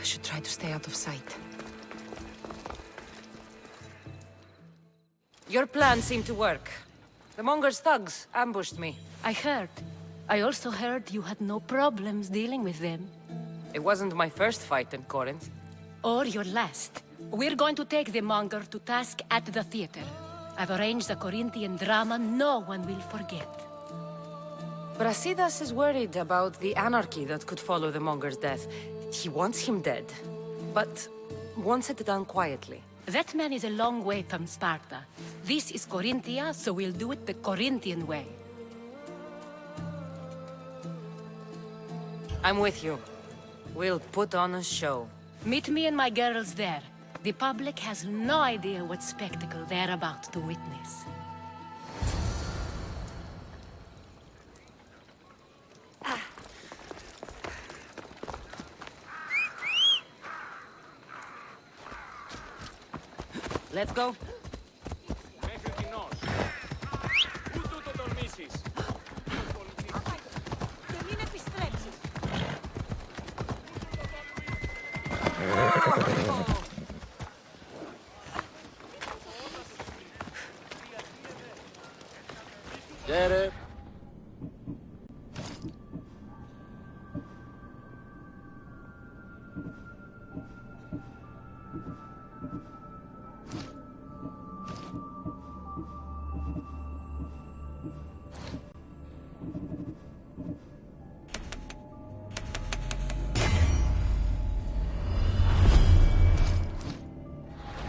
I should try to stay out of sight. Your plan seemed to work. The Monger's thugs ambushed me. I heard. I also heard you had no problems dealing with them. It wasn't my first fight in Corinth. Or your last. We're going to take the Monger to task at the theater. I've arranged a Corinthian drama no one will forget. Brasidas is worried about the anarchy that could follow the Monger's death. He wants him dead, but wants it done quietly. That man is a long way from Sparta. This is Corinthia, so we'll do it the Corinthian way. I'm with you. We'll put on a show. Meet me and my girls there. The public has no idea what spectacle they're about to witness. Let's go. Get it?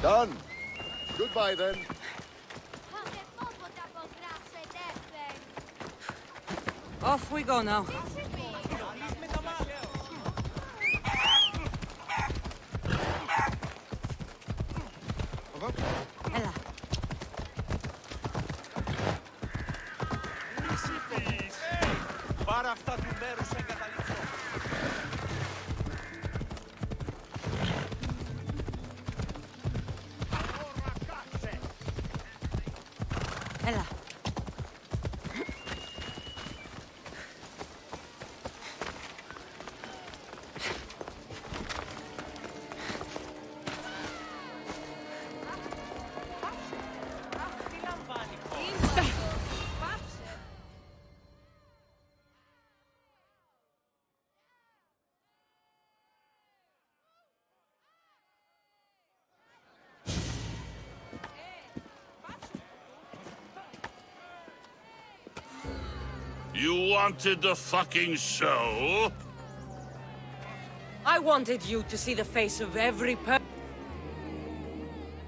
Done. Goodbye then. Off we go now. Έλα. Πάρε αυτά του μέρους εγκαταλείψω. Έλα. You wanted the fucking show? I wanted you to see the face of every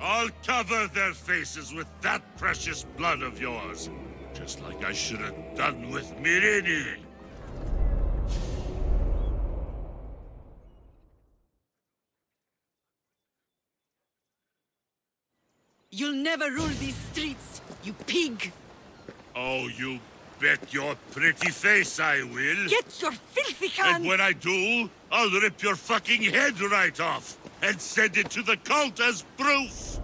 I'll cover their faces with that precious blood of yours. Just like I should have done with Mirini. You'll never rule these streets, you pig! Oh, you bet your pretty face I will. Get your filthy hands! And when I do, I'll rip your fucking head right off and send it to the cult as proof.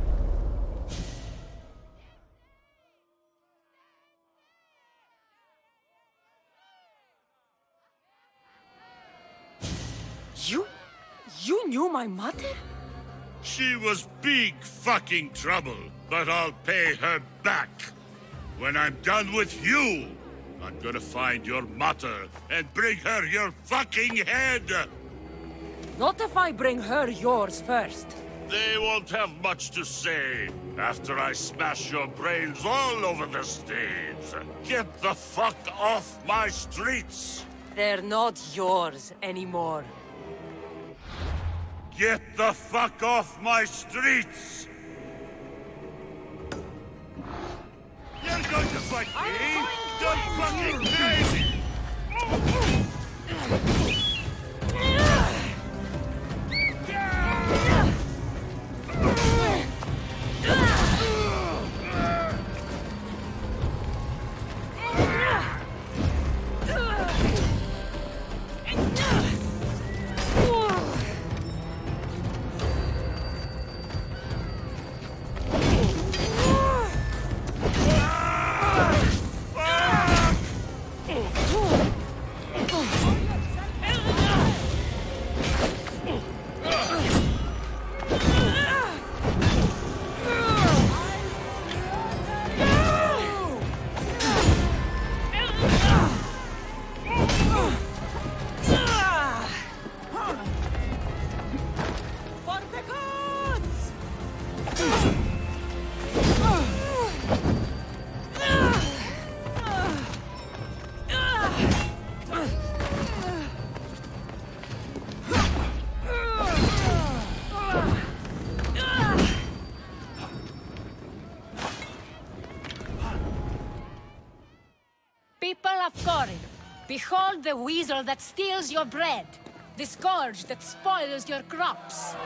You knew my mother? She was big fucking trouble, but I'll pay her back. When I'm done with you, I'm gonna find your mother and bring her your fucking head! Not if I bring her yours first. They won't have much to say after I smash your brains all over the stage. Get the fuck off my streets! They're not yours anymore. Get the fuck off my streets! You're going to fight me? Don't fucking crazy! Behold the weasel that steals your bread, the scourge that spoils your crops.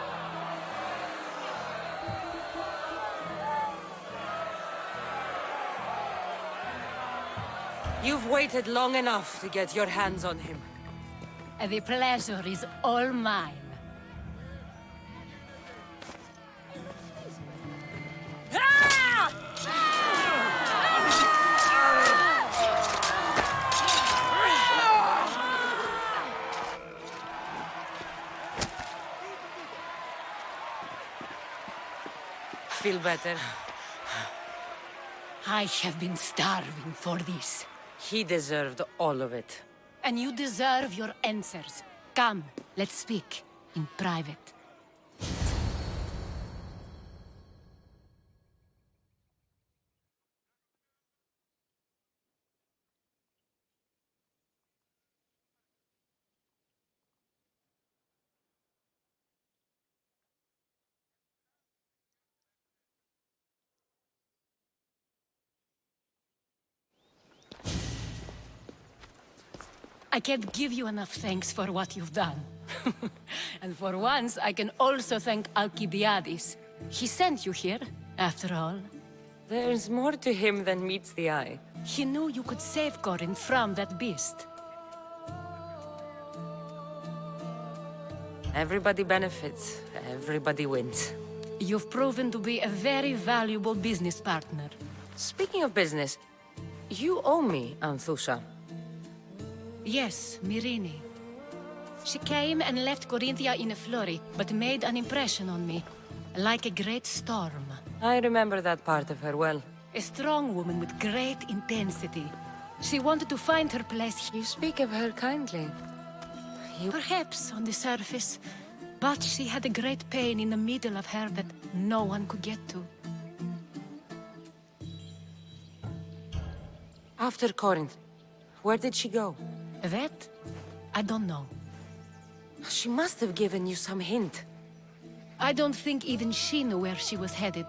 You've waited long enough to get your hands on him. The pleasure is all mine. Feel better? I have been starving for this. He deserved all of it. And you deserve your answers. Come, let's speak in private. I can't give you enough thanks for what you've done. And for once, I can also thank Alcibiades. He sent you here, after all. There's more to him than meets the eye. He knew you could save Corinth from that beast. Everybody benefits, everybody wins. You've proven to be a very valuable business partner. Speaking of business, you owe me, Anthusha. Yes, Myrine. She came and left Corinthia in a flurry, but made an impression on me. Like a great storm. I remember that part of her well. A strong woman with great intensity. She wanted to find her place. You speak of her kindly. Perhaps on the surface, but she had a great pain in the middle of her that no one could get to. After Corinth, where did she go? That? I don't know. She must have given you some hint. I don't think even she knew where she was headed.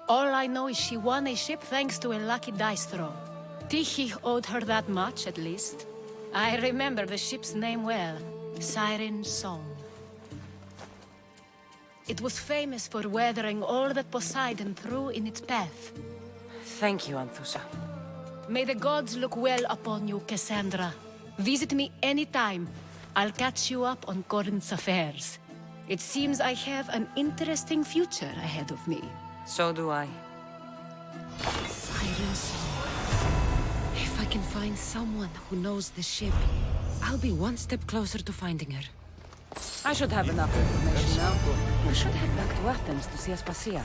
All I know is she won a ship thanks to a lucky dice throw. Tyche owed her that much, at least. I remember the ship's name well. Siren Song. It was famous for weathering all that Poseidon threw in its path. Thank you, Anthusha. May the gods look well upon you, Cassandra. Visit me anytime. I'll catch you up on Corinth's affairs. It seems I have an interesting future ahead of me. So do I. Siren Song. If I can find someone who knows the ship, I'll be one step closer to finding her. I should have enough information now. I should head back to Athens to see Aspasia.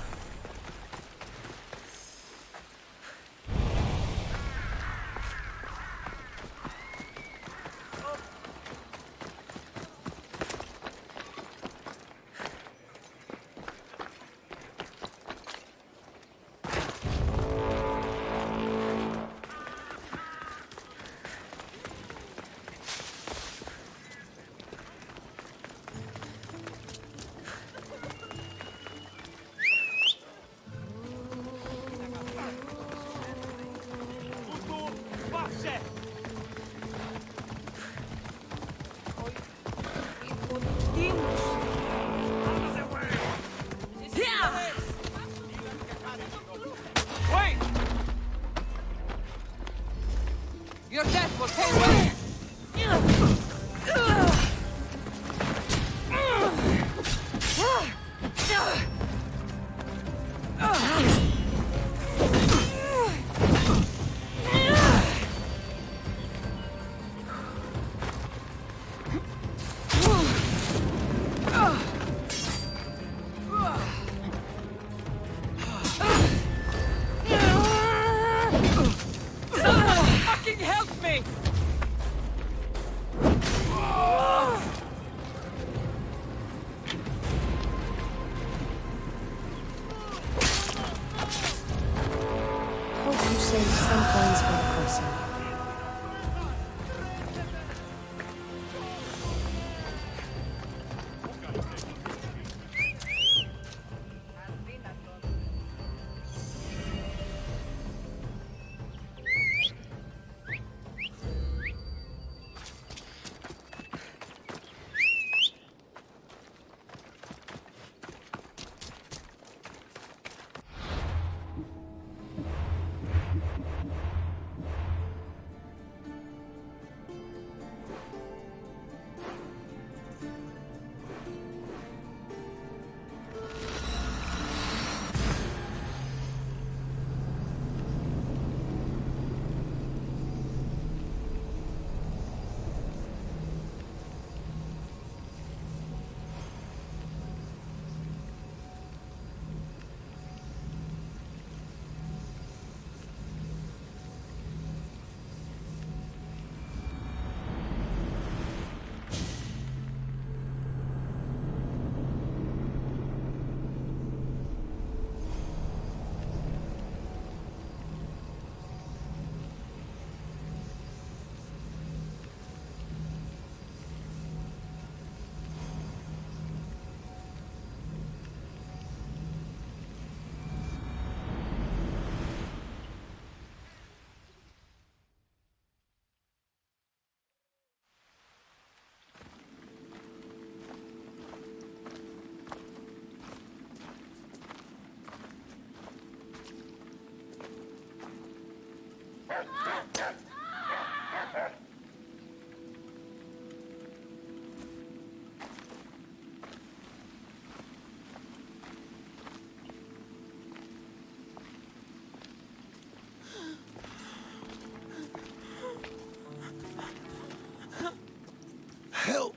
Help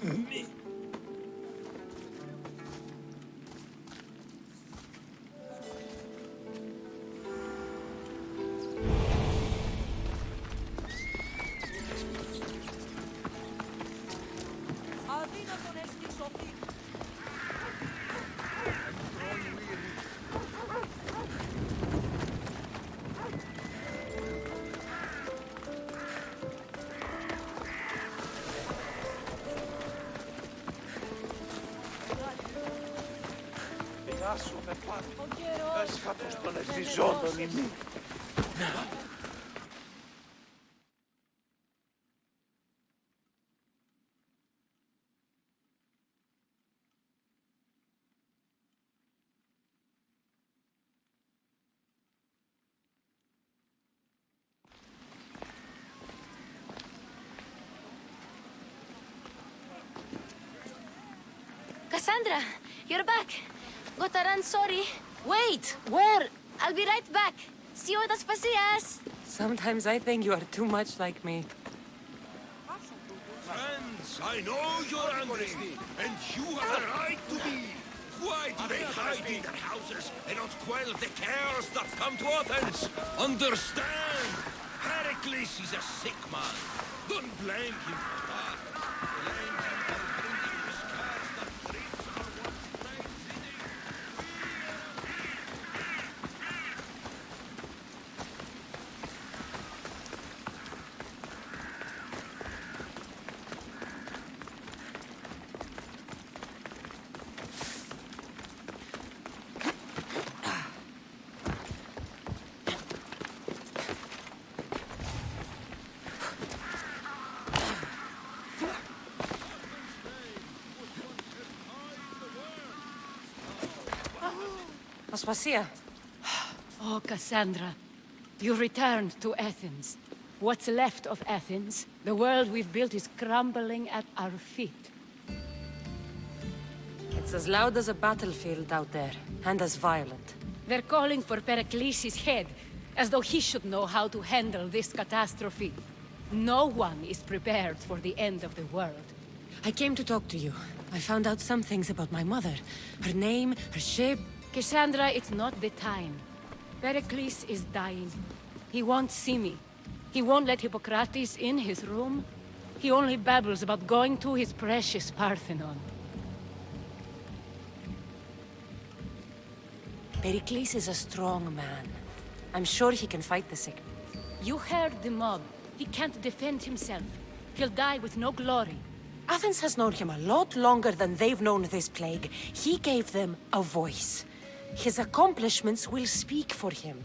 me. Πειράσου με πάλι. Έσχατος των εζυζόντων ημί. Cassandra, you're back. Gotta run, sorry. Wait! Where? I'll be right back. See you at Aspasias. Sometimes I think you are too much like me. Friends, I know you're angry, and you have a right to be. Why do they hide in their houses and not quell the chaos that's come to Athens? Understand! Heracles is a sick man. Don't blame him for that. Blame him for bringing this curse that treats our once great city. Aspasia. Oh, Cassandra, you returned to Athens. What's left of Athens, the world we've built is crumbling at our feet. It's as loud as a battlefield out there, and as violent. They're calling for Pericles' head, as though he should know how to handle this catastrophe. No one is prepared for the end of the world. I came to talk to you. I found out some things about my mother. Her name, her ship. Cassandra, it's not the time. Pericles is dying. He won't see me. He won't let Hippocrates in his room. He only babbles about going to his precious Parthenon. Pericles is a strong man. I'm sure he can fight the sick. You heard the mob. He can't defend himself. He'll die with no glory. Athens has known him a lot longer than they've known this plague. He gave them a voice. His accomplishments will speak for him.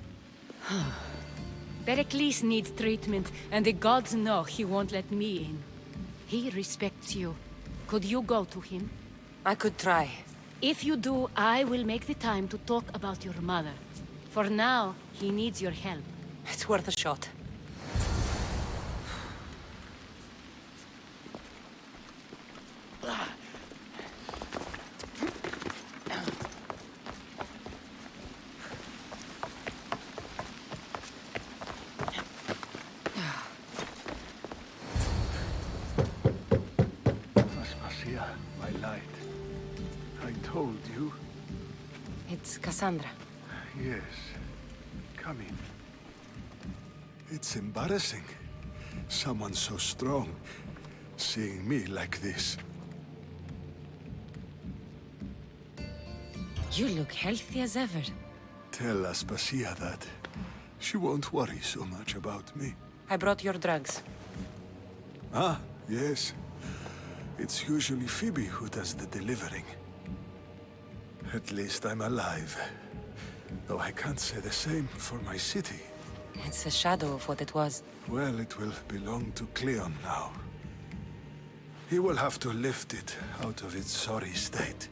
Pericles needs treatment, and the gods know he won't let me in. He respects you. Could you go to him? I could try. If you do, I will make the time to talk about your mother. For now, he needs your help. It's worth a shot. Aspasia, my light. I told you. It's Cassandra. Yes. Come in. It's embarrassing. Someone so strong seeing me like this. You look healthy as ever. Tell Aspasia that. She won't worry so much about me. I brought your drugs. Ah, yes. It's usually Phoebe who does the delivering. At least I'm alive. Though I can't say the same for my city. It's a shadow of what it was. Well, it will belong to Cleon now. He will have to lift it out of its sorry state.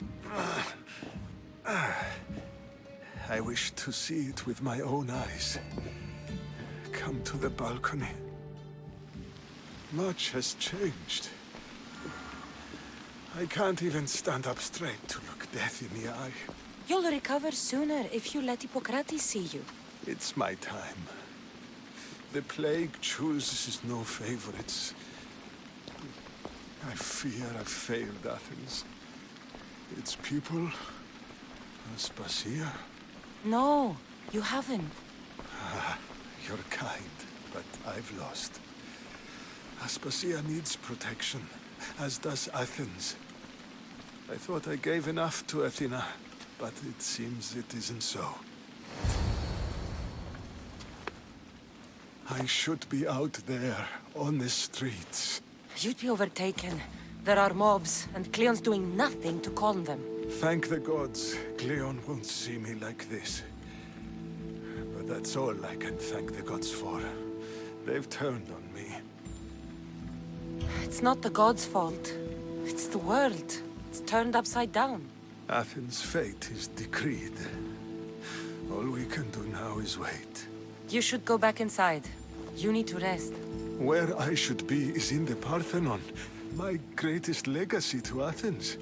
I wish to see it with my own eyes. come to the balcony. Much has changed. I can't even stand up straight to look death in the eye. You'll recover sooner if you let Hippocrates see you. It's my time. The plague chooses no favorites. I fear I've failed Athens. Its people, Aspasia. No, you haven't. You're kind, but I've lost. Aspasia needs protection, as does Athens. I thought I gave enough to Athena, but it seems it isn't so. I should be out there, on the streets. You'd be overtaken. There are mobs, and Cleon's doing nothing to calm them. Thank the gods, Cleon won't see me like this. But that's all I can thank the gods for. They've turned on me. It's not the gods' fault. It's the world. It's turned upside down. Athens' fate is decreed. All we can do now is wait. You should go back inside. You need to rest. Where I should be is in the Parthenon, my greatest legacy to Athens.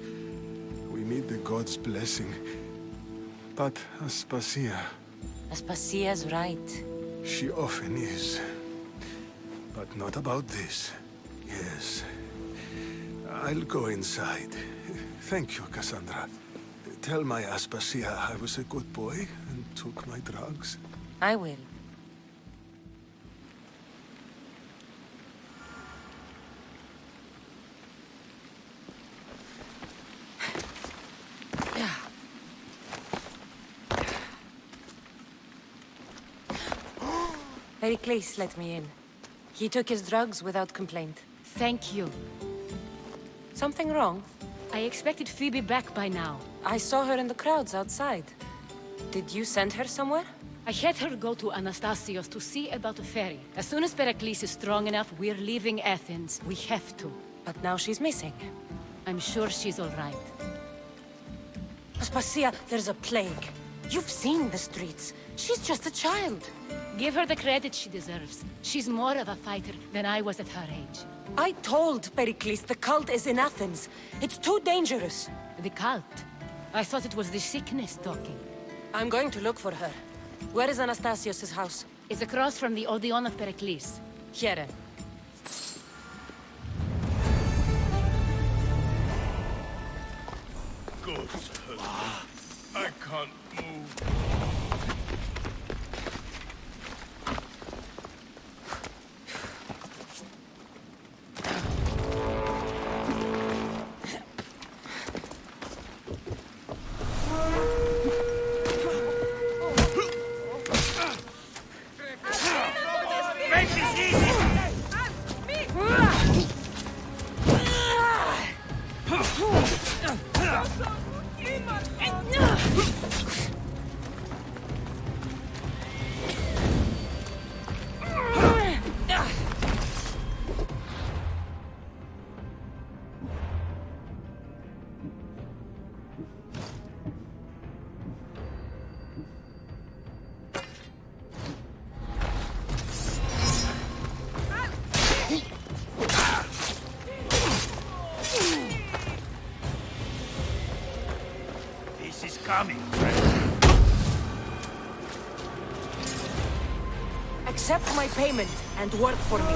We need the gods' blessing. But Aspasia... Aspasia's right. She often is. But not about this. Yes. I'll go inside. Thank you, Cassandra. Tell my Aspasia I was a good boy and took my drugs. I will. Pericles let me in. He took his drugs without complaint. Thank you. Something wrong? I expected Phoebe back by now. I saw her in the crowds outside. Did you send her somewhere? I had her go to Anastasios to see about the ferry. As soon as Pericles is strong enough, we're leaving Athens. We have to. But now she's missing. I'm sure she's all right. Aspasia, there's a plague. You've seen the streets. She's just a child. Give her the credit she deserves. She's more of a fighter than I was at her age. I told Pericles the cult is in Athens. It's too dangerous. The cult? I thought it was the sickness talking. I'm going to look for her. Where is Anastasios' house? It's across from the Odeon of Pericles. Here. Good. I can't move. Coming. Accept my payment and work for me.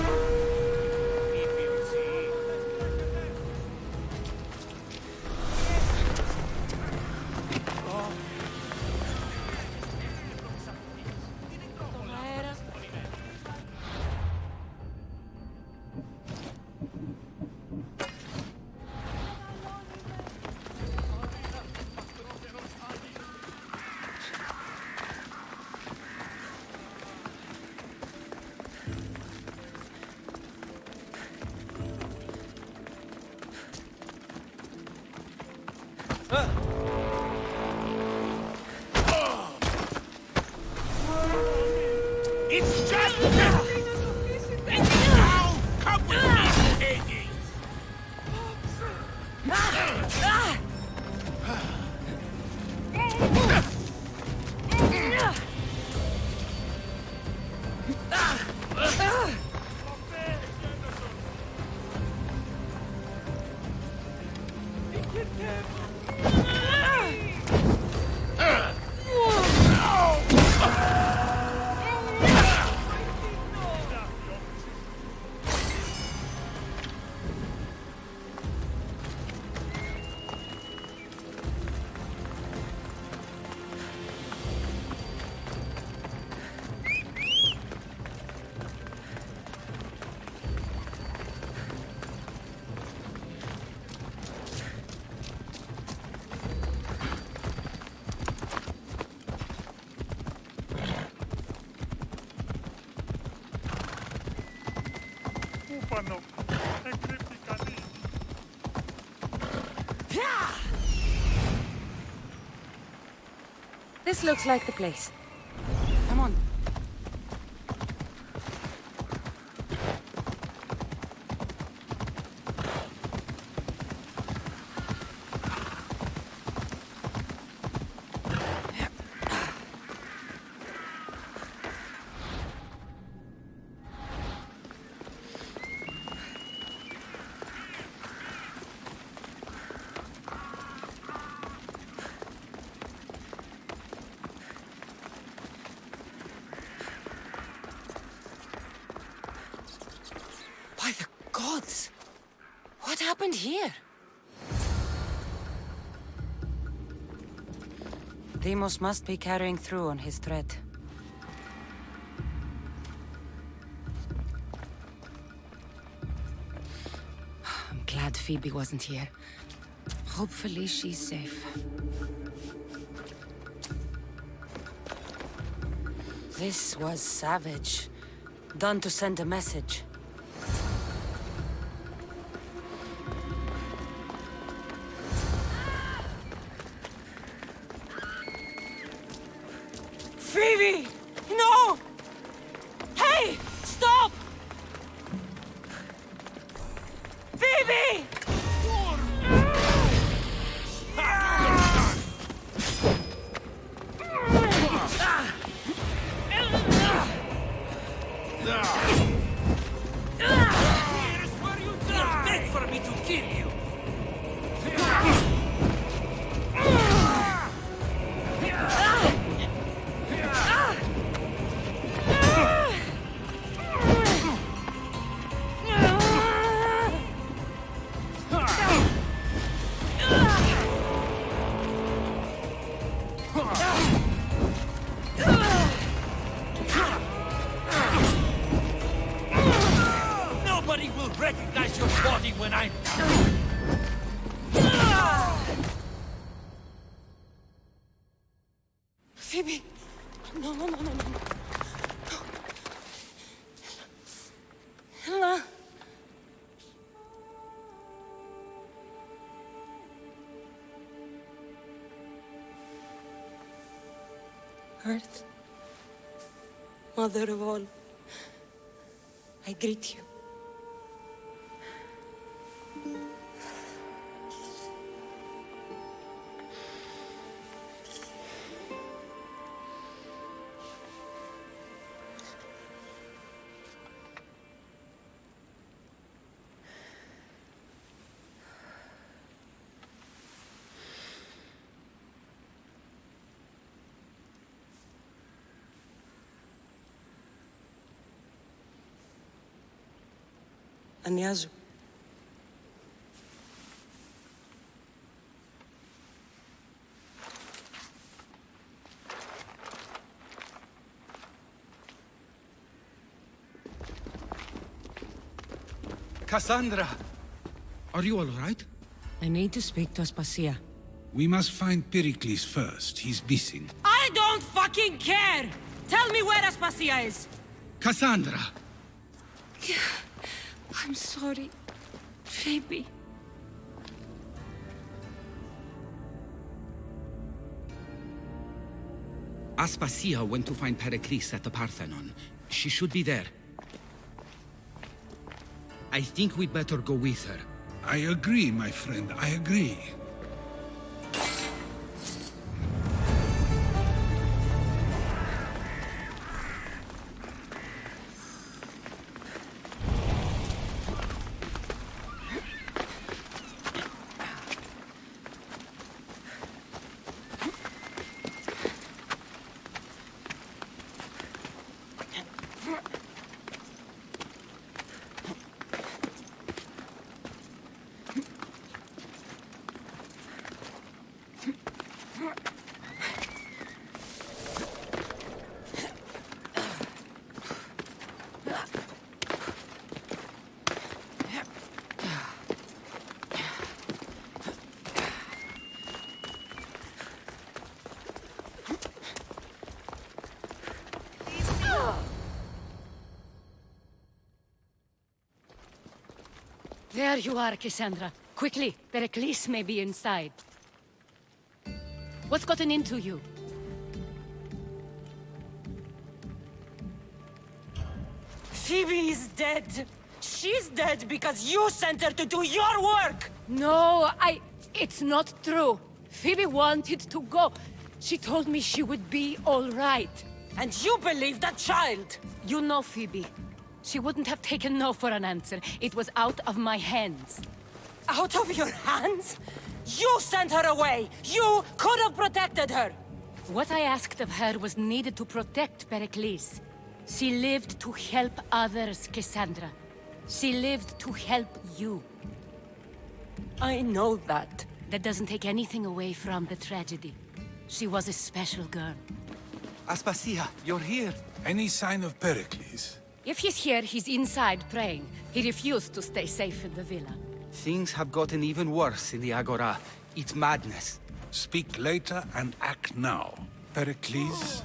It's just now! Come with me, Hades! This looks like the place. Come on. By the gods! What happened here? Deimos must be carrying through on his threat. I'm glad Phoebe wasn't here. Hopefully she's safe. This was savage. Done to send a message. Phoebe! No! Hey! Stop! Phoebe! Here's where you dare beg for me to kill you! Nobody will recognize your body when I'm done. Phoebe! No, no, no, no, no. Ella. Earth, Mother of all, I greet you. Ανιάζω. Cassandra! Are you all right? I need to speak to Aspasia. We must find Pericles first. He's missing. I don't fucking care! Tell me where Aspasia is! Cassandra! I'm sorry, Phoebe. Aspasia went to find Pericles at the Parthenon. She should be there. I think we'd better go with her. I agree, my friend. I agree. There you are, Cassandra. Quickly, Pericles may be inside. What's gotten into you? Phoebe is dead. She's dead because you sent her to do your work! No, it's not true. Phoebe wanted to go. She told me she would be all right. And you believe that child! You know Phoebe. She wouldn't have taken no for an answer. It was out of my hands. Out of your hands? You sent her away! You could have protected her! What I asked of her was needed to protect Pericles. She lived to help others, Cassandra. She lived to help you. I know that. That doesn't take anything away from the tragedy. She was a special girl. Aspasia, you're here. Any sign of Pericles? If he's here, he's inside praying. He refused to stay safe in the villa. Things have gotten even worse in the Agora. It's madness. Speak later and act now. Pericles?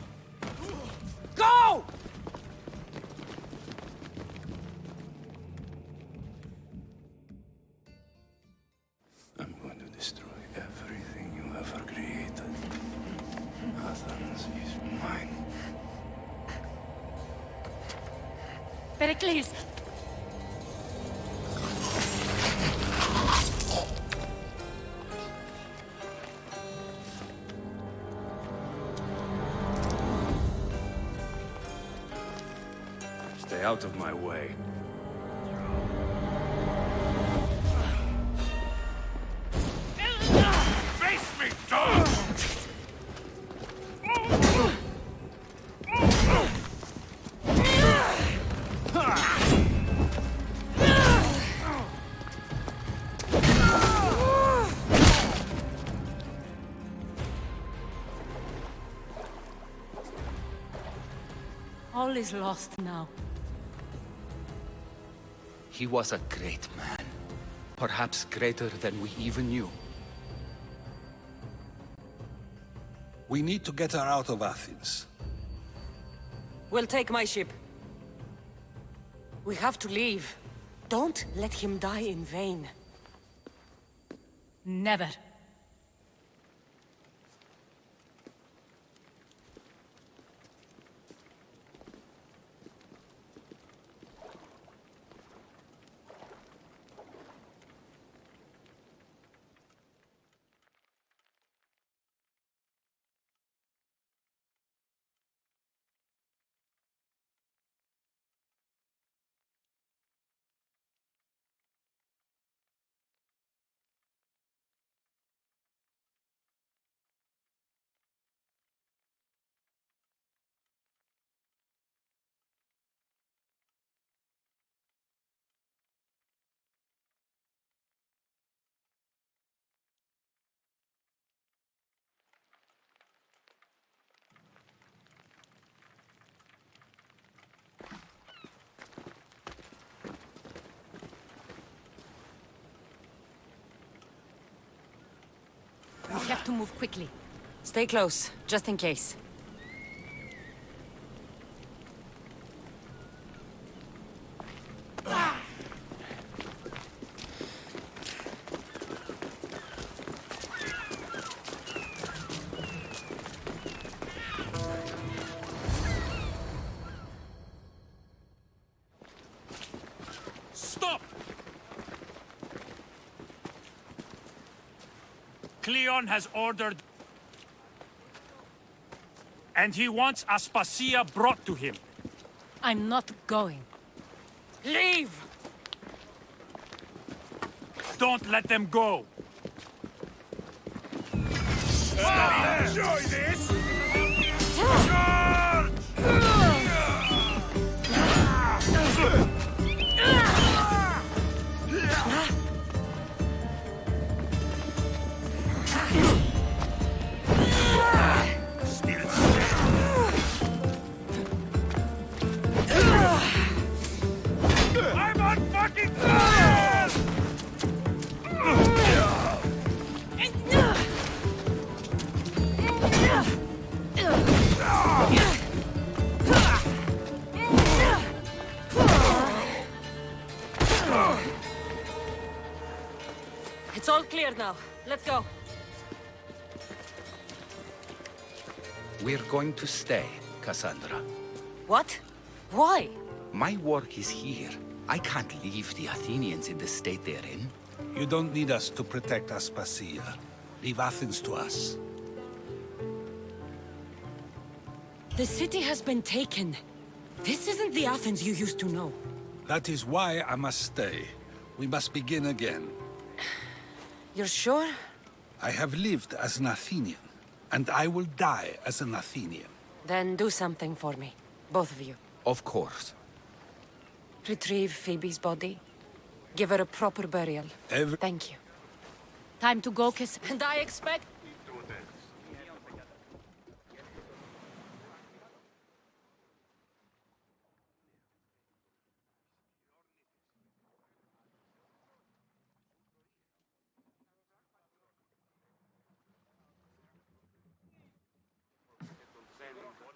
Go! I'm going to destroy everything you ever created. Athens is mine. Pericles! Stay out of my way. Face me, dog! All is lost now. He was a great man. Perhaps greater than we even knew. We need to get her out of Athens. We'll take my ship. We have to leave. Don't let him die in vain. Never. We have to move quickly. Stay close, just in case. Stop! Cleon has ordered... and he wants Aspasia brought to him. I'm not going. Leave! Don't let them go! Enjoy this! Charge! I'm on fucking fire! clear now. Let's go. We're going to stay, Cassandra. What? Why? My work is here. I can't leave the Athenians in the state they're in. You don't need us to protect Aspasia. Leave Athens to us. The city has been taken. This isn't the Athens you used to know. That is why I must stay. We must begin again. You're sure? I have lived as an Athenian, and I will die as an Athenian. Then do something for me. Both of you. Of course. Retrieve Phoebe's body. Give her a proper burial. Thank you. Time to go, Cass. And I expect...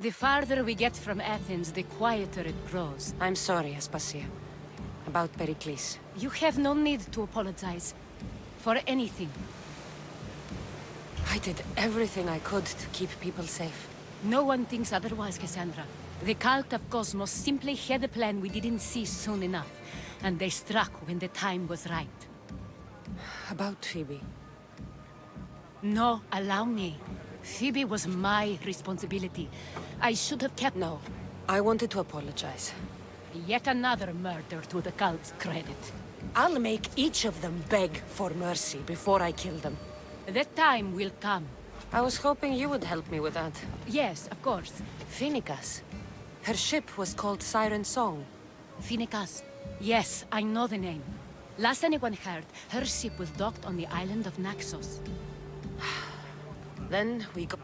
The farther we get from Athens, the quieter it grows. I'm sorry, Aspasia. About Pericles. You have no need to apologize. For anything. I did everything I could to keep people safe. No one thinks otherwise, Cassandra. The cult of Cosmos simply had a plan we didn't see soon enough. And they struck when the time was right. About Phoebe. No, allow me. Phoebe was my responsibility. I should have kept... No, I wanted to apologize. Yet another murder to the cult's credit. I'll make each of them beg for mercy before I kill them. That time will come. I was hoping you would help me with that. Yes, of course. Phoenicas. Her ship was called Siren Song. Phoenicas. Yes, I know the name. Last anyone heard, her ship was docked on the island of Naxos. Then we go...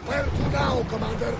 Where to now, Commander?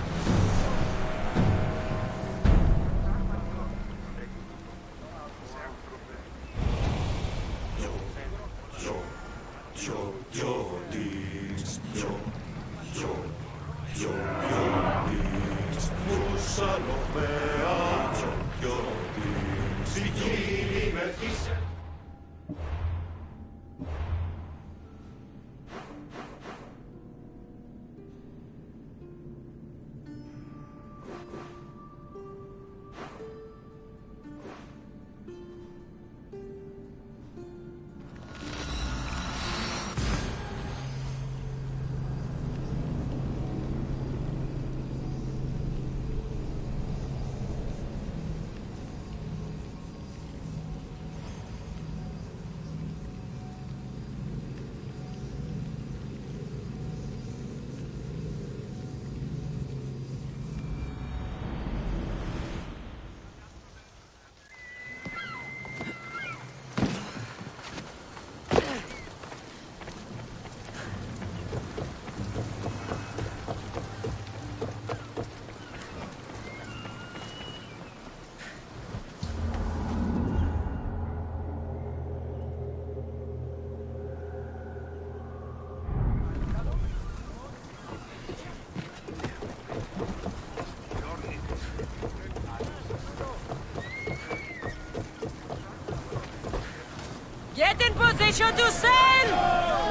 Get in position to sail!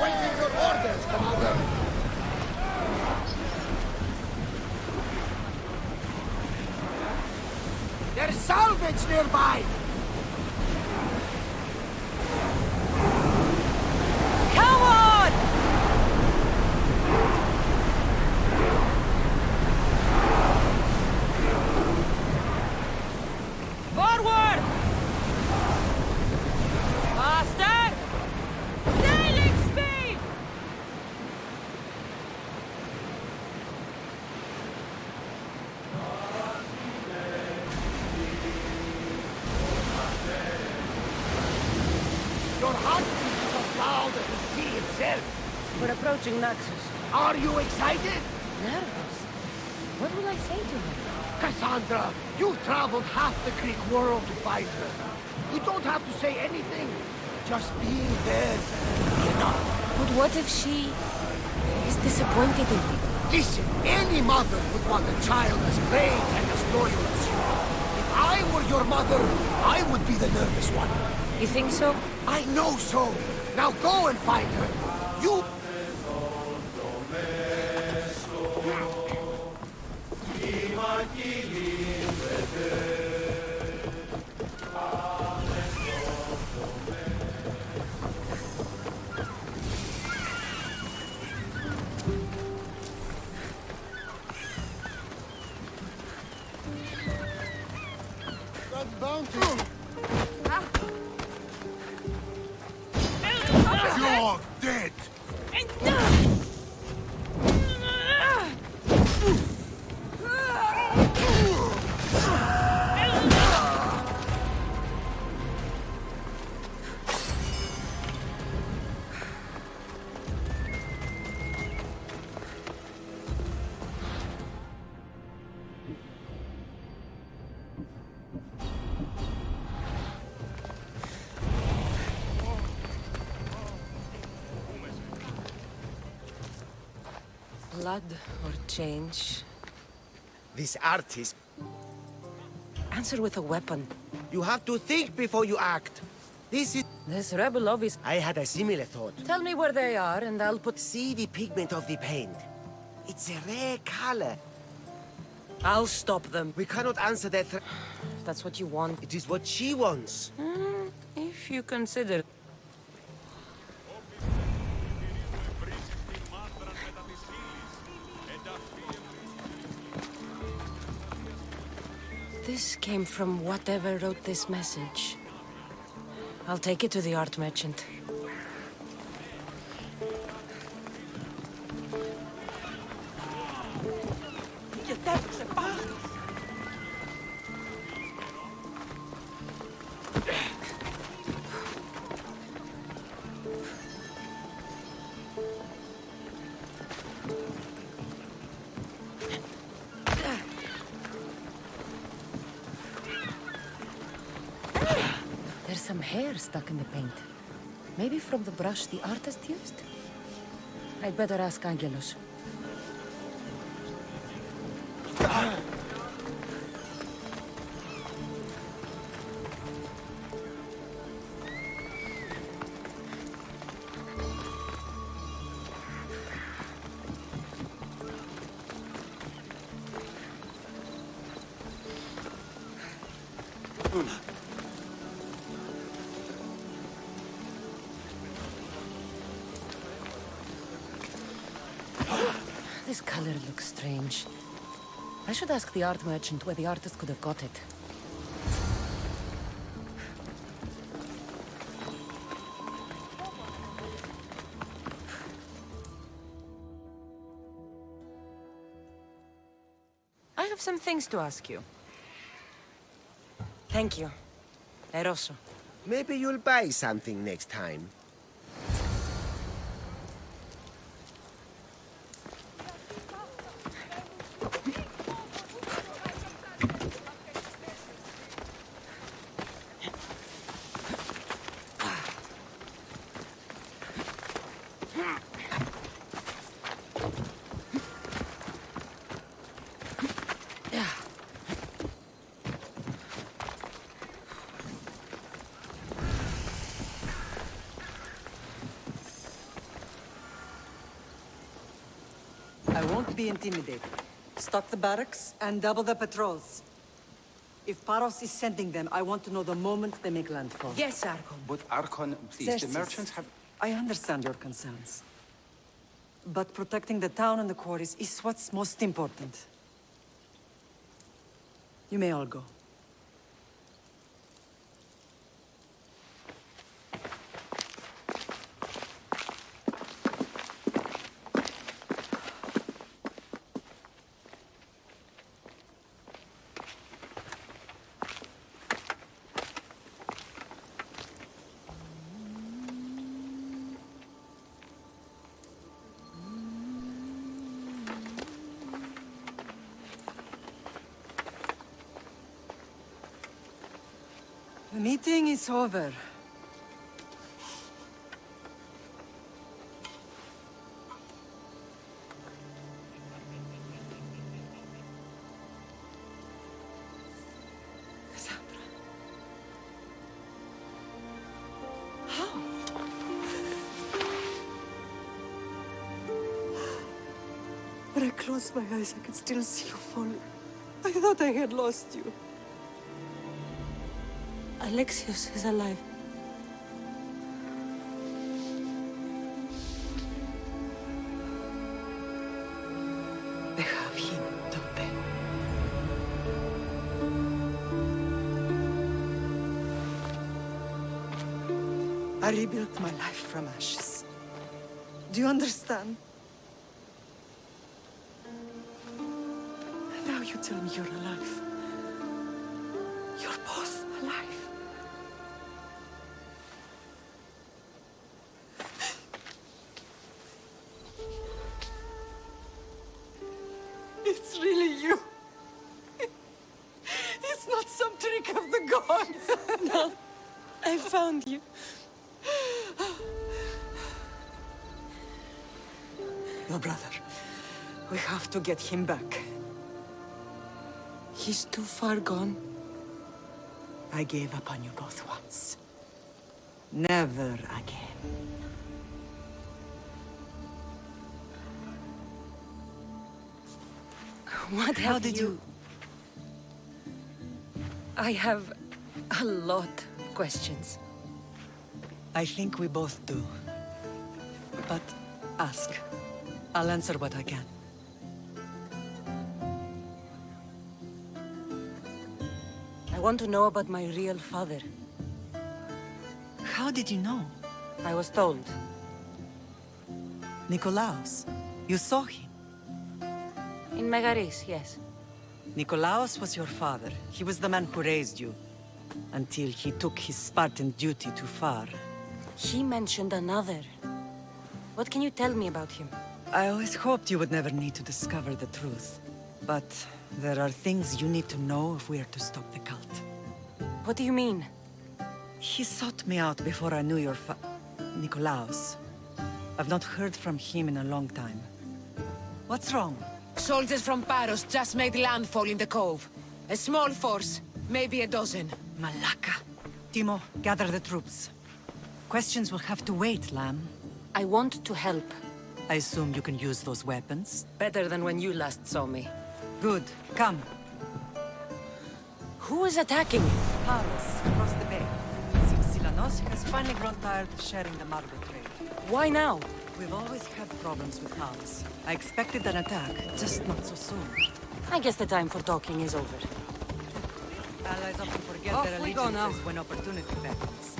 Waiting your orders, Commander. There's salvage nearby! Come on! Forward! Faster! Sailing speed! Your heartbeat is as loud as the sea itself. We're approaching Naxos. Are you excited? Nervous? What will I say to her? Cassandra, you traveled half the Greek world to find her. You don't have to say anything. Just being there. Enough. But what if she is disappointed in me? Listen, any mother would want a child as brave and as loyal as you. If I were your mother, I would be the nervous one. You think so? I know so. Now go and find her. You... That bounty... You're dead! Blood or change? This artist, Answer with a weapon. you have to think before you act. This rebel obvious. I had a similar thought. Tell me where they are and I'll put... See the pigment of the paint. It's a rare color. I'll stop them. We cannot answer that If that's what you want. It is what she wants. If you consider... This came from whatever wrote this message. I'll take it to the art merchant. There's some hair stuck in the paint. Maybe from the brush the artist used? I'd better ask Angelus. This color looks strange. I should ask the art merchant where the artist could have got it. I have some things to ask you. Thank you. Eroso. Maybe you'll buy something next time. I won't be intimidated. Stock the barracks and double the patrols. If Paros is sending them, I want to know the moment they make landfall. Yes, Archon. But Archon, please, Xerxes, the merchants have... I understand your concerns. But protecting the town and the quarries is what's most important. You may all go. The meeting is over. Cassandra. How? When I closed my eyes, I could still see you falling. I thought I had lost you. Alexios is alive. They have him, don't they? I rebuilt my life from ashes. Do you understand? And now you tell me you're alive. You're both alive. It's really you. It's not some trick of the gods. No, I found you. Your brother. We have to get him back. He's too far gone. I gave up on you both once. Never again. What How have did you... I have a lot of questions. I think we both do. But ask. I'll answer what I can. I want to know about my real father. How did you know? I was told. Nikolaos. You saw him. In Megaris, yes. Nikolaos was your father. He was the man who raised you. Until he took his Spartan duty too far. He mentioned another. What can you tell me about him? I always hoped you would never need to discover the truth. But there are things you need to know if we are to stop the cult. What do you mean? He sought me out before I knew your Nikolaos. I've not heard from him in a long time. What's wrong? Soldiers from Paros just made landfall in the cove. A small force, maybe a dozen. Malaka. Timo, gather the troops. Questions will have to wait, Lamb. I want to help. I assume you can use those weapons? Better than when you last saw me. Good. Come. Who is attacking? Paros, across the bay. Seems Silanos has finally grown tired of sharing the Margo trade. Why now? We've always had problems with Paros. I expected an attack, just not so soon. I guess the time for talking is over. Allies often forget Off their we go now. allegiances when opportunity beckons.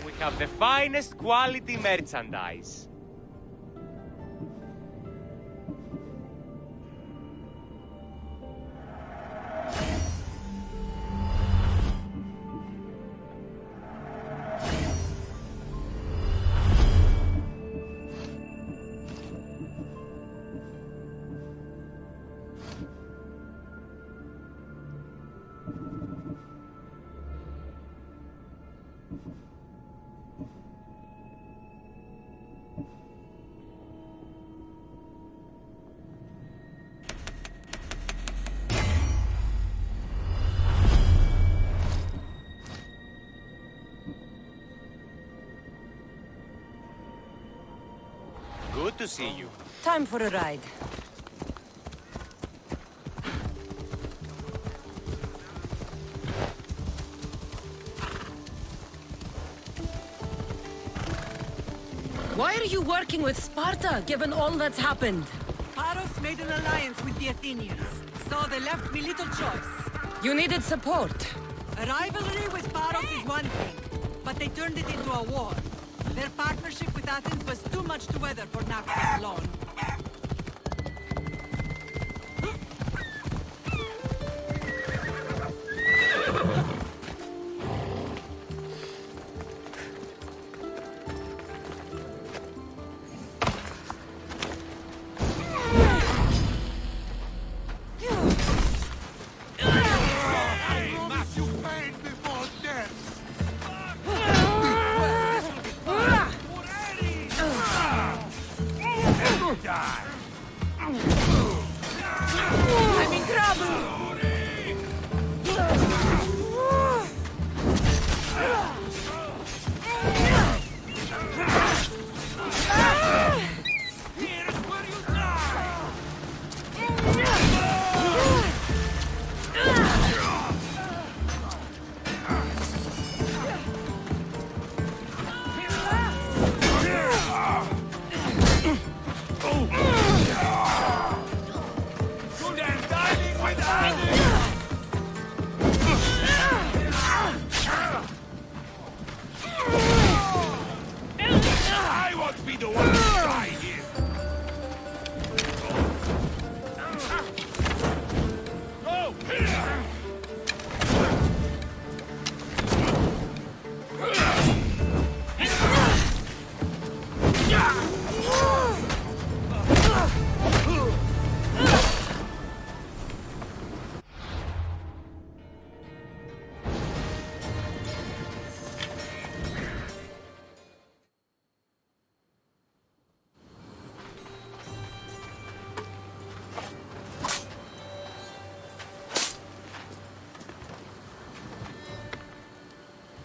We have the finest quality merchandise. Good to see you. Time for a ride. Why are you working with Sparta, given all that's happened? Paros made an alliance with the Athenians, so they left me little choice. You needed support. A rivalry with Paros is one thing, but they turned it into a war. Their partnership with Athens was too much to weather for Naxos alone.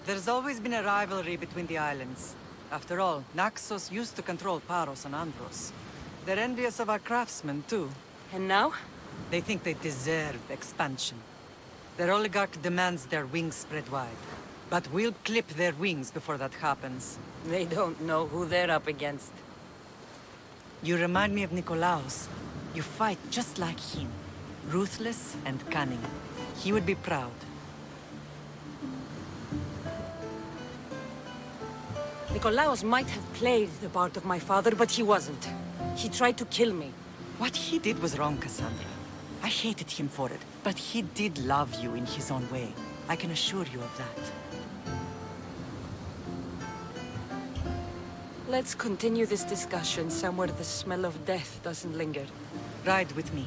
There's always been a rivalry between the islands. After all, Naxos used to control Paros and Andros. They're envious of our craftsmen, too. And now? They think they deserve expansion. Their oligarch demands their wings spread wide. But we'll clip their wings before that happens. They don't know who they're up against. You remind me of Nikolaos. You fight just like him. Ruthless and cunning. He would be proud. Nikolaos might have played the part of my father, but he wasn't. He tried to kill me. What he did was wrong, Cassandra. I hated him for it, but he did love you in his own way. I can assure you of that. Let's continue this discussion somewhere the smell of death doesn't linger. Ride with me.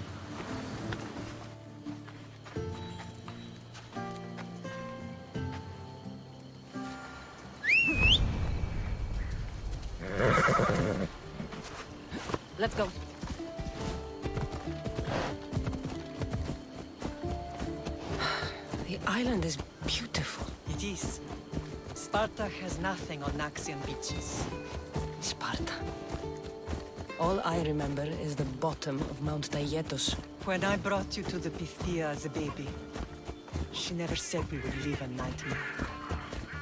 Let's go. The island is beautiful. It is. Sparta has nothing on Naxian beaches. Sparta. All I remember is the bottom of Mount Taygetos. When I brought you to the Pythia as a baby, she never said we would live a nightmare.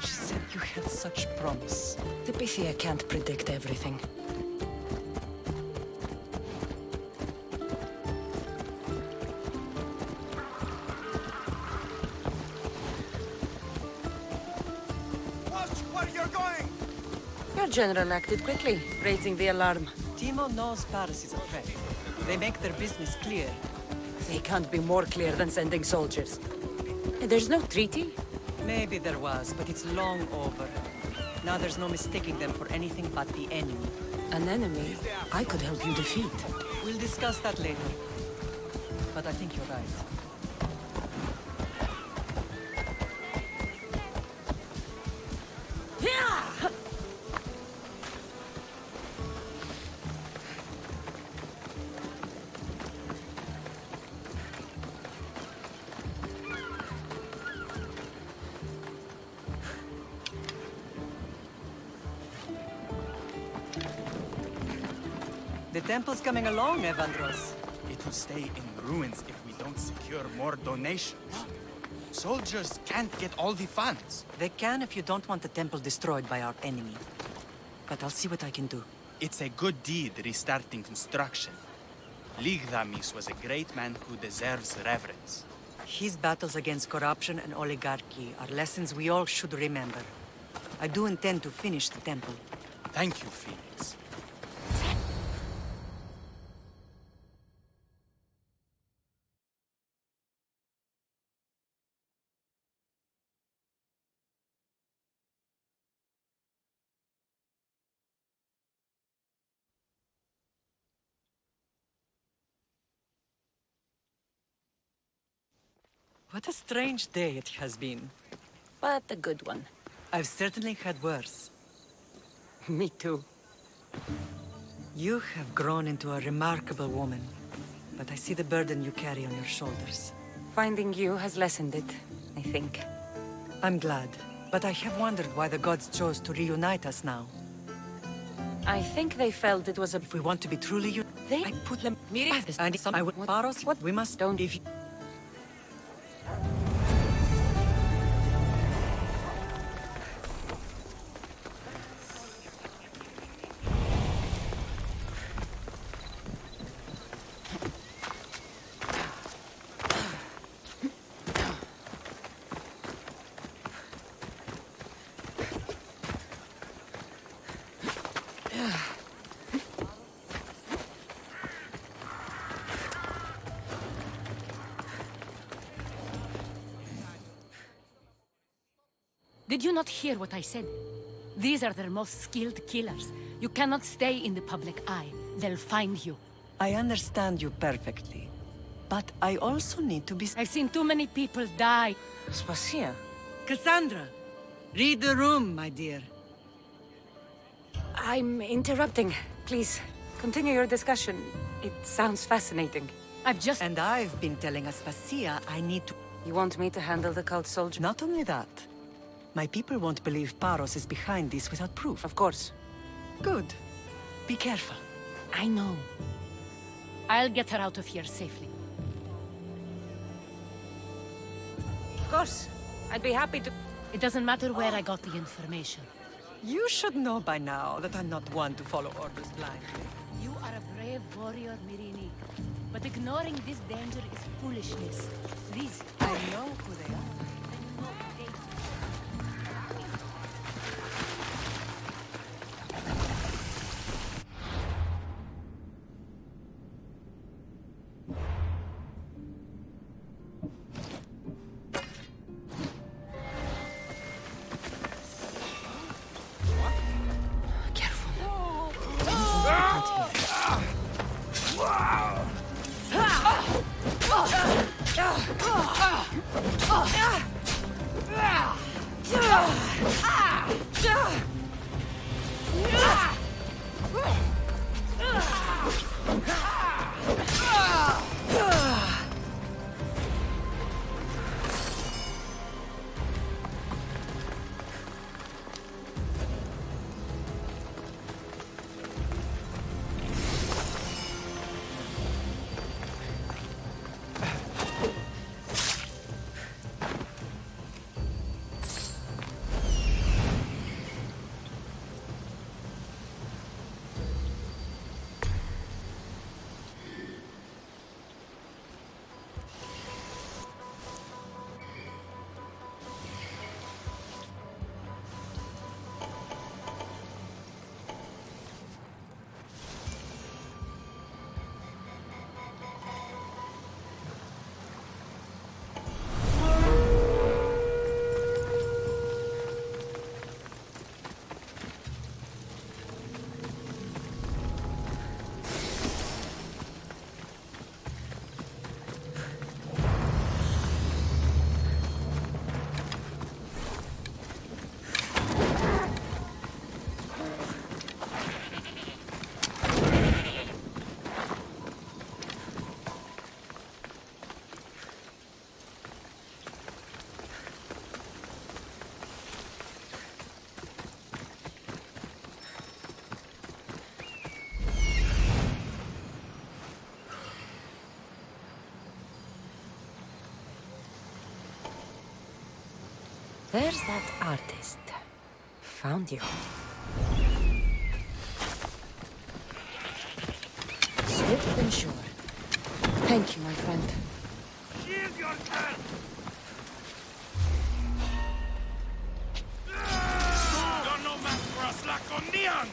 She said you had such promise. The Pythia can't predict everything. Your general acted quickly, raising the alarm. Timo knows Paris is a threat. They make their business clear. They can't be more clear than sending soldiers. There's no treaty? Maybe there was, but it's long over. Now there's no mistaking them for anything but the enemy. An enemy I could help you defeat. We'll discuss that later. But I think you're right. The temple's coming along, Evandros. It will stay in ruins if we don't secure more donations. Soldiers can't get all the funds. They can if you don't want the temple destroyed by our enemy. But I'll see what I can do. It's a good deed restarting construction. Ligdamis was a great man who deserves reverence. His battles against corruption and oligarchy are lessons we all should remember. I do intend to finish the temple. Thank you, Phoenix. What a strange day it has been. But a good one. I've certainly had worse. Me too. You have grown into a remarkable woman, but I see the burden you carry on your shoulders. Finding you has lessened it, I think. I'm glad, but I have wondered why the gods chose to reunite us now. I think they felt it was a... If we want to be truly They... I put them... Miri... And some... I would... Paros... What? We must... Don't... If you... Did you not hear what I said? These are their most skilled killers. You cannot stay in the public eye. They'll find you. I understand you perfectly. But I also need to be... I've seen too many people die. Aspasia? Cassandra! Read the room, my dear. I'm interrupting. Please, continue your discussion. It sounds fascinating. And I've been telling Aspasia I need to... You want me to handle the cult soldier? Not only that. My people won't believe Paros is behind this without proof. Of course. Good. Be careful. I know. I'll get her out of here safely. Of course. I'd be happy to... It doesn't matter where I got the information. You should know by now that I'm not one to follow orders blindly. You are a brave warrior, Mirini. But ignoring this danger is foolishness. Please, I know who they are. There's that artist. Found you. Swift and sure. Thank you, my friend. Shield yourself! You're no match for us, Laconians!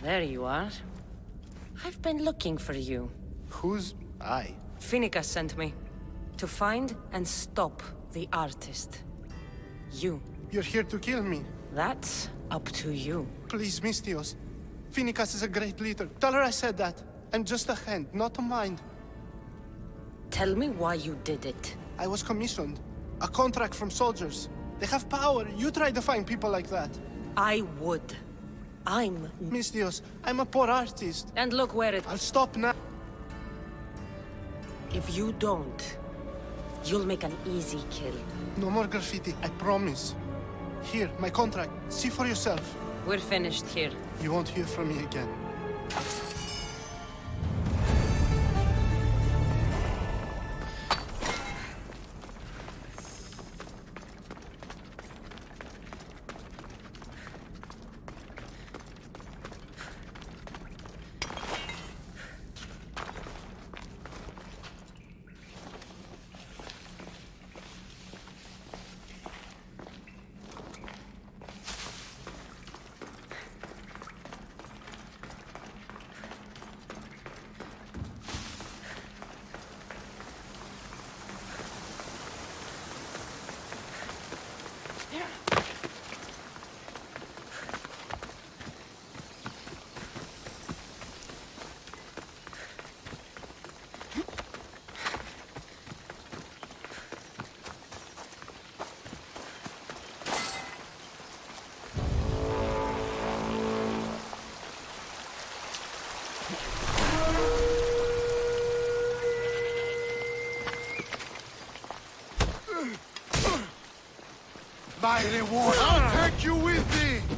There you are. I've been looking for you. Who's I? Finica sent me. To find and stop the artist. You. You're here to kill me. That's up to you. Please, Mistios. Finicas is a great leader. Tell her I said that. And just a hand, not a mind. Tell me why you did it. I was commissioned. A contract from soldiers. They have power. You try to find people like that. I would. I'm... Mistios, I'm a poor artist. And look where it... I'll stop now. If you don't, you'll make an easy kill. No more graffiti, I promise. Here, my contract. See for yourself. We're finished here. You won't hear from me again. My reward! I'll take you with me!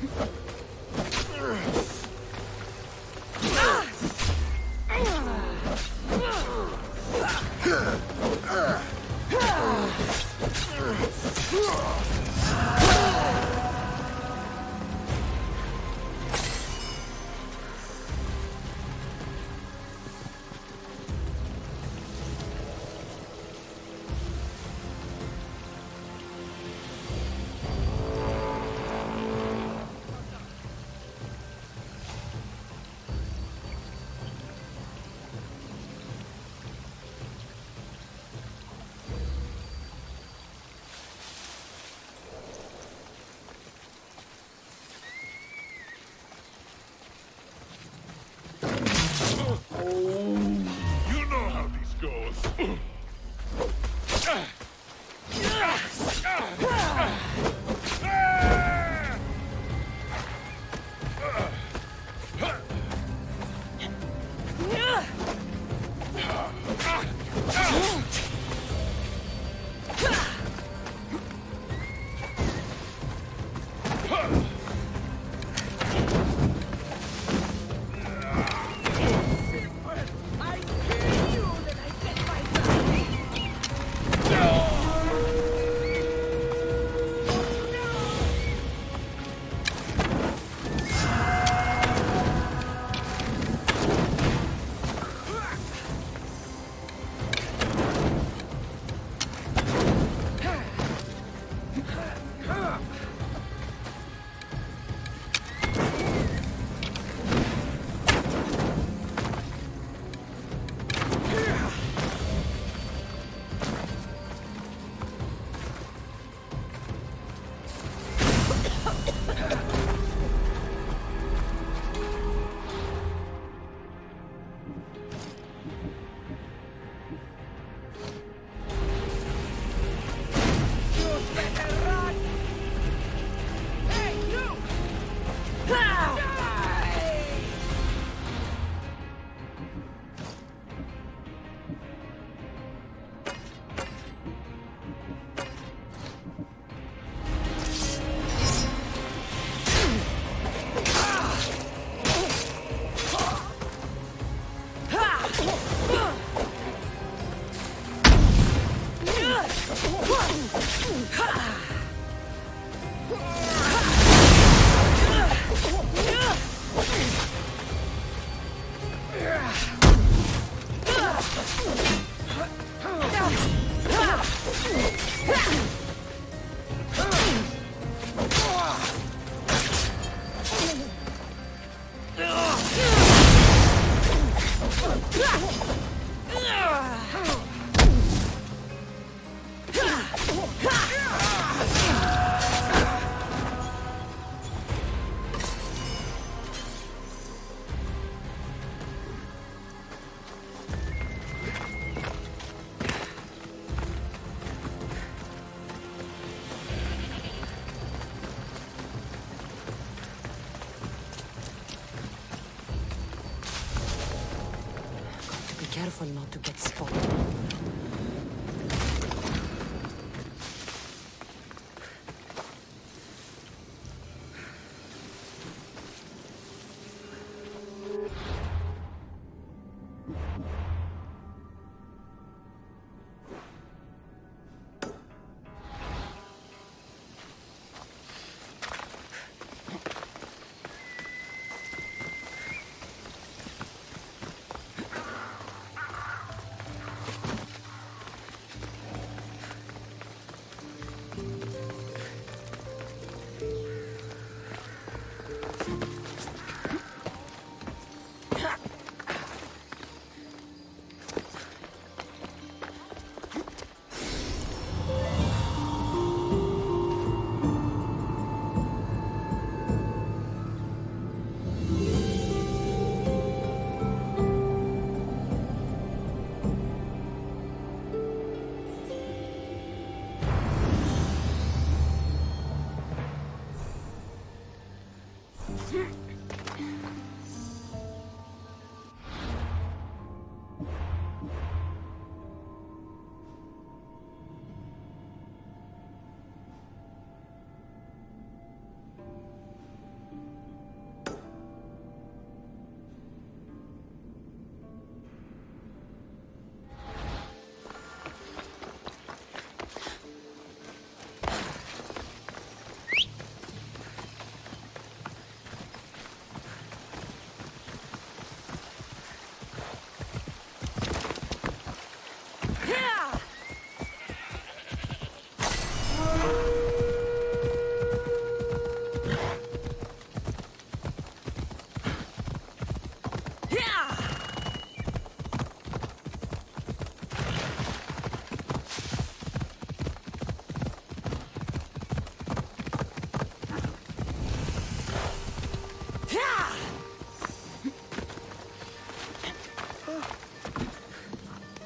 careful not to get spotted.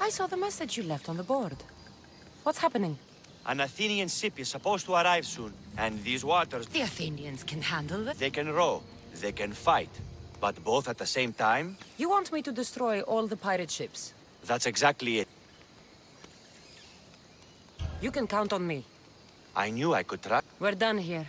I saw the message you left on the board. What's happening? An Athenian ship is supposed to arrive soon, and these waters... The Athenians can handle it. They can row, they can fight, but both at the same time? You want me to destroy all the pirate ships? That's exactly it. You can count on me. I knew I could try. We're done here.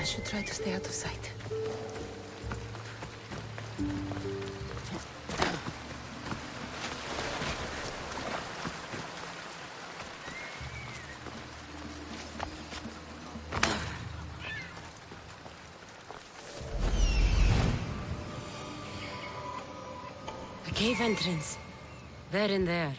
I should try to stay out of sight. A cave entrance. They're in there.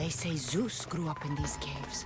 They say Zeus grew up in these caves.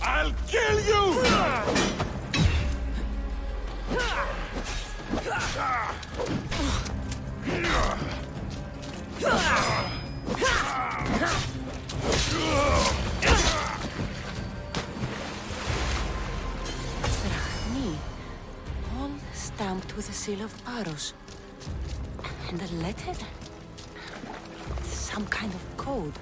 I'll kill you! All stamped with the seal of Paros. And a letter? Some kind of code.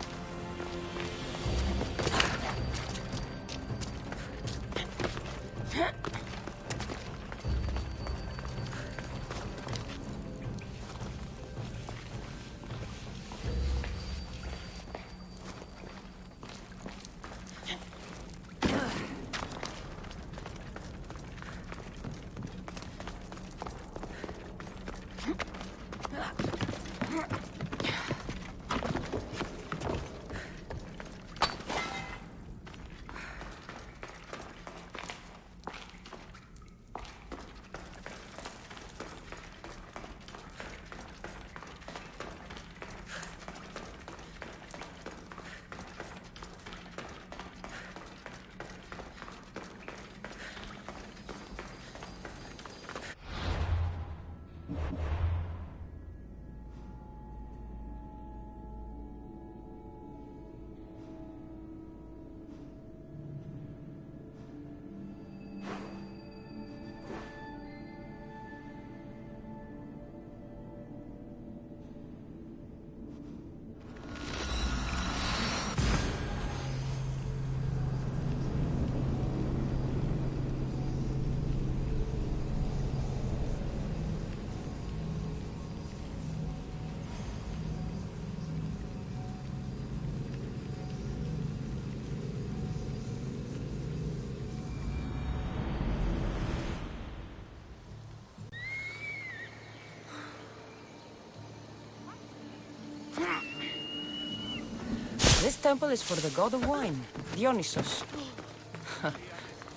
This temple is for the god of wine, Dionysos.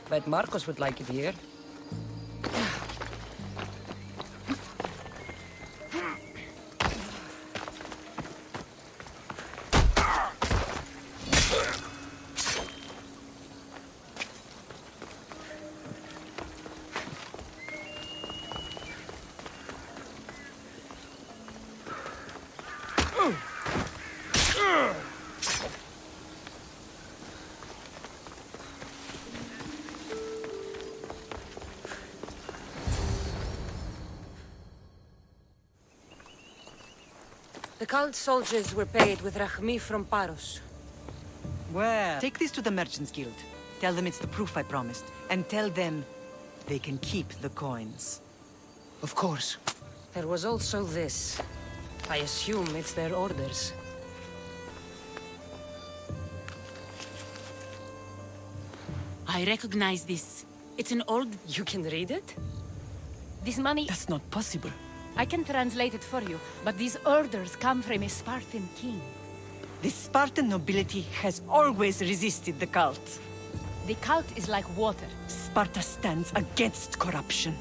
Bet Marcos would like it here. The cult soldiers were paid with Rachmi from Paros. Well, take this to the Merchants Guild. Tell them it's the proof I promised. And tell them they can keep the coins. Of course. There was also this. I assume it's their orders. I recognize this. It's an old... You can read it? This money... That's not possible. I can translate it for you, but these orders come from a Spartan king. The Spartan nobility has always resisted the cult. The cult is like water. Sparta stands against corruption.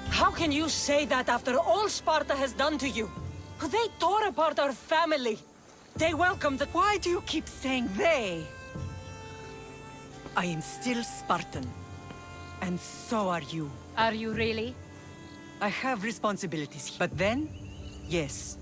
How can you say that after all Sparta has done to you? They tore apart our family. They welcomed the... Why do you keep saying they? I am still Spartan. And so are you. Are you really? I have responsibilities, but then, yes.